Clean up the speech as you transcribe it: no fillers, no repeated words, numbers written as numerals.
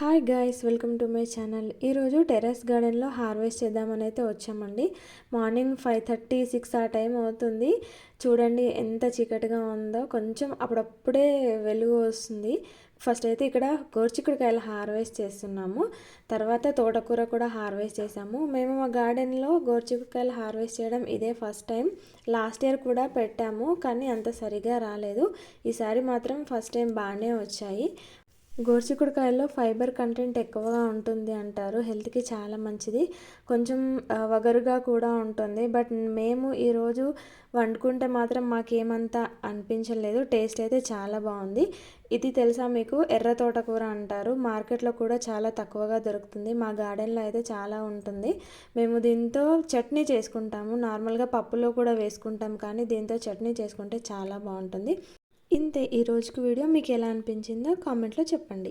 Hi guys, welcome to my channel. ఈరోజు terrace గార్డెన్లో harvest చేద్దామని అయితే వచ్చామండి. మార్నింగ్ 5:30-6 ఆ టైం అవుతుంది. చూడండి ఎంత చీకటిగా ఉందో, కొంచెం అప్పుడప్పుడే వెలుగు వస్తుంది. ఫస్ట్ అయితే ఇక్కడ గోరుచిక్కుడుకాయలు హార్వెస్ట్ చేస్తున్నాము. తర్వాత తోటకూర కూడా హార్వెస్ట్ చేసాము. మేము మా గార్డెన్లో గోరుచిక్కుడుకాయలు హార్వెస్ట్ చేయడం ఇదే ఫస్ట్ టైం. లాస్ట్ ఇయర్ కూడా పెట్టాము, కానీ అంత సరిగా రాలేదు. ఈసారి మాత్రం ఫస్ట్ టైం బాగానే వచ్చాయి. గోరుచిక్కుడుకాయల్లో ఫైబర్ కంటెంట్ ఎక్కువగా ఉంటుంది అంటారు, హెల్త్కి చాలా మంచిది. కొంచెం వగరుగా కూడా ఉంటుంది. బట్ మేము ఈరోజు వండుకుంటే మాత్రం మాకేమంతా అనిపించలేదు. టేస్ట్ అయితే చాలా బాగుంది. ఇది తెలుసా మీకు? ఎర్ర తోటకూర అంటారు. మార్కెట్లో కూడా చాలా తక్కువగా దొరుకుతుంది. మా గార్డెన్లో అయితే చాలా ఉంటుంది. మేము దీంతో చట్నీ చేసుకుంటాము. నార్మల్గా పప్పులో కూడా వేసుకుంటాం, కానీ దీంతో చట్నీ చేసుకుంటే చాలా బాగుంటుంది. ఇంతే ఈ రోజుకి వీడియో. మీకు ఎలా అనిపించిందో కామెంట్లో చెప్పండి.